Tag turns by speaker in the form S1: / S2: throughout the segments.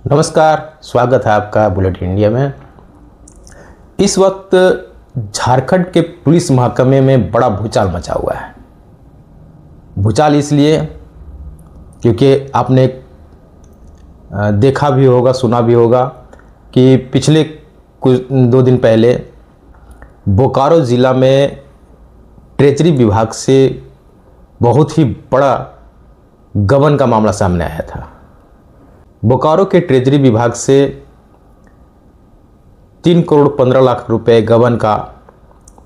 S1: नमस्कार, स्वागत है आपका बुलेट इंडिया में। इस वक्त झारखंड के पुलिस महकमे में बड़ा भूचाल मचा हुआ है। भूचाल इसलिए क्योंकि आपने देखा भी होगा, सुना भी होगा कि पिछले कुछ 2 दिन पहले बोकारो ज़िला में ट्रेजरी विभाग से बहुत ही बड़ा गबन का मामला सामने आया था। बोकारो के ट्रेजरी विभाग से 3 करोड़ 15 लाख रुपए गबन का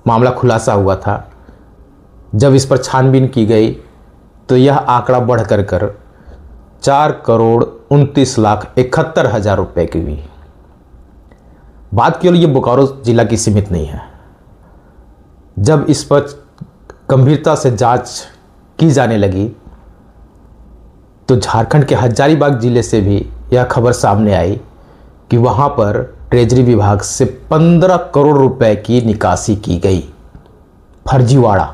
S1: मामला खुलासा हुआ था। जब इस पर छानबीन की गई तो यह आंकड़ा बढ़कर 4 करोड़ 29 लाख 71 हज़ार रुपये की हुई। बात केवल ये बोकारो ज़िला की सीमित नहीं है। जब इस पर गंभीरता से जांच की जाने लगी तो झारखंड के हजारीबाग ज़िले से भी यह खबर सामने आई कि वहाँ पर ट्रेजरी विभाग से 15 करोड़ रुपए की निकासी की गई, फर्जीवाड़ा।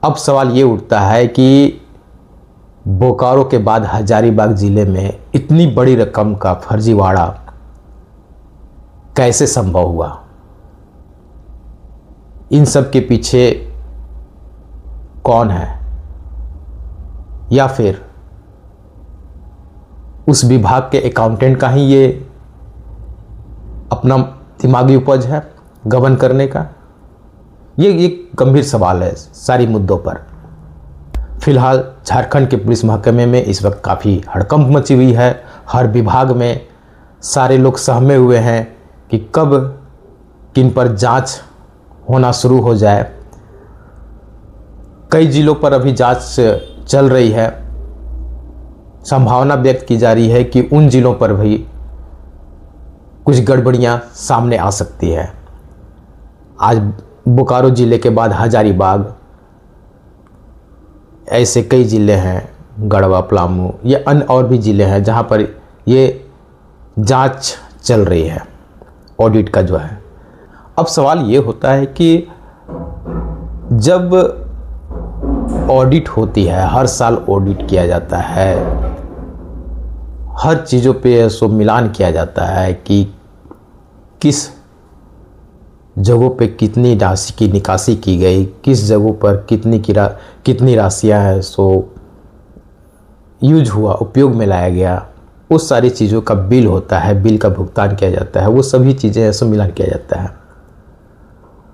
S1: अब सवाल ये उठता है कि बोकारो के बाद हजारीबाग ज़िले में इतनी बड़ी रकम का फर्जीवाड़ा कैसे संभव हुआ? इन सब के पीछे कौन है, या फिर उस विभाग के अकाउंटेंट का ही ये अपना दिमागी उपज है गबन करने का? ये एक गंभीर सवाल है सारी मुद्दों पर। फिलहाल झारखंड के पुलिस महकमे में इस वक्त काफ़ी हड़कंप मची हुई है। हर विभाग में सारे लोग सहमे हुए हैं कि कब किन पर जांच होना शुरू हो जाए। कई जिलों पर अभी जांच चल रही है। संभावना व्यक्त की जा रही है कि उन जिलों पर भी कुछ गड़बड़ियां सामने आ सकती है। आज बोकारो ज़िले के बाद हजारीबाग, ऐसे कई ज़िले हैं, गढ़वा, पलामू, ये अन्य और भी ज़िले हैं जहां पर ये जांच चल रही है ऑडिट का जो है। अब सवाल ये होता है कि जब ऑडिट होती है, हर साल ऑडिट किया जाता है, हर चीज़ों पे सो मिलान किया जाता है कि किस जगहों पे कितनी राशि की निकासी की गई, किस जगहों पर कितनी राशियां हैं सो यूज हुआ, उपयोग में लाया गया। उस सारी चीज़ों का बिल होता है, बिल का भुगतान किया जाता है, वो सभी चीज़ें सो मिलान किया जाता है।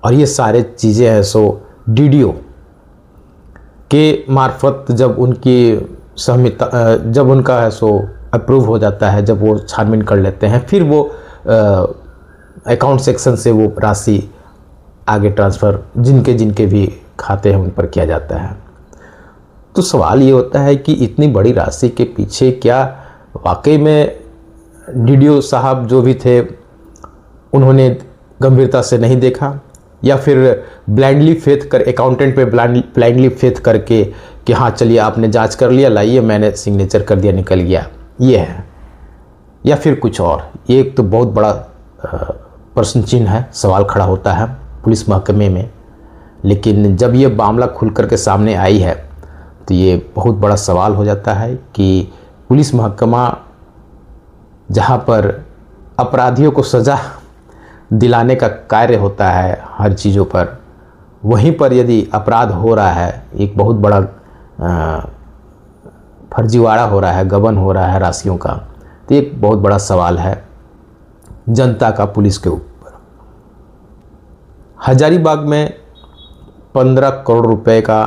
S1: और ये सारे चीज़ें हैं सो डीडीओ के मार्फत जब उनकी सहमति, जब उनका है सो अप्रूव हो जाता है, जब वो छानबीन कर लेते हैं, फिर वो अकाउंट सेक्शन से वो राशि आगे ट्रांसफ़र जिनके भी खाते हैं उन पर किया जाता है। तो सवाल ये होता है कि इतनी बड़ी राशि के पीछे क्या वाकई में डीडीओ साहब जो भी थे उन्होंने गंभीरता से नहीं देखा, या फिर ब्लाइंडली फेथ कर, अकाउंटेंट पे ब्लाइंडली फेथ करके कि हाँ चलिए आपने जांच कर लिया, लाइए मैंने सिग्नेचर कर दिया, निकल गया, ये है, या फिर कुछ और? ये एक तो बहुत बड़ा प्रश्न चिन्ह है, सवाल खड़ा होता है पुलिस महकमे में। लेकिन जब ये मामला खुल कर के सामने आई है तो ये बहुत बड़ा सवाल हो जाता है कि पुलिस महकमा जहाँ पर अपराधियों को सज़ा दिलाने का कार्य होता है हर चीज़ों पर, वहीं पर यदि अपराध हो रहा है, एक बहुत बड़ा फर्जीवाड़ा हो रहा है, गबन हो रहा है राशियों का, तो एक बहुत बड़ा सवाल है जनता का पुलिस के ऊपर। हजारीबाग में 15 करोड़ रुपए का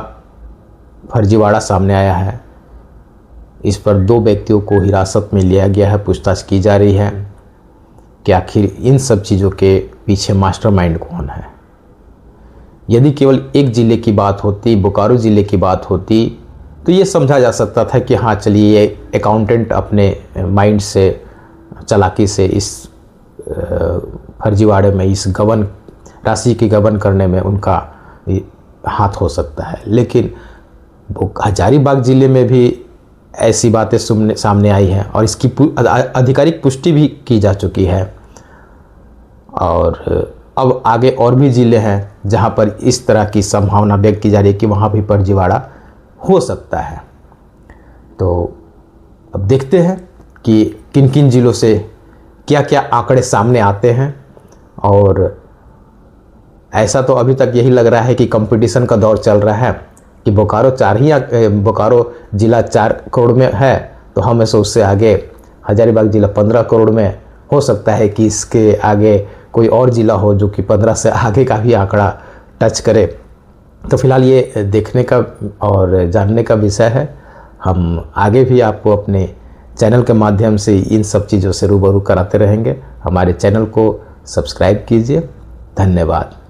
S1: फर्जीवाड़ा सामने आया है। इस पर 2 व्यक्तियों को हिरासत में लिया गया है, पूछताछ की जा रही है कि आखिर इन सब चीज़ों के पीछे मास्टरमाइंड कौन है। यदि केवल एक ज़िले की बात होती, बोकारो ज़िले की बात होती, तो ये समझा जा सकता था कि हाँ चलिए ये अकाउंटेंट अपने माइंड से, चालाकी से इस फर्जीवाड़े में, इस गबन राशि की गबन करने में उनका हाथ हो सकता है। लेकिन हजारीबाग ज़िले में भी ऐसी बातें सामने आई हैं और इसकी आधिकारिक पुष्टि भी की जा चुकी है। और अब आगे और भी ज़िले हैं जहां पर इस तरह की संभावना व्यक्त की जा रही है कि वहां भी फर्जीवाड़ा हो सकता है। तो अब देखते हैं कि किन किन ज़िलों से क्या क्या आंकड़े सामने आते हैं। और ऐसा तो अभी तक यही लग रहा है कि कंपटीशन का दौर चल रहा है कि बोकारो ज़िला 4 करोड़ में है, तो हम ऐसे उससे आगे हजारीबाग ज़िला 15 करोड़ में। हो सकता है कि इसके आगे कोई और ज़िला हो जो कि 15 से आगे का भी आंकड़ा टच करे। तो फिलहाल ये देखने का और जानने का विषय है। हम आगे भी आपको अपने चैनल के माध्यम से इन सब चीज़ों से रूबरू कराते रहेंगे। हमारे चैनल को सब्सक्राइब कीजिए। धन्यवाद।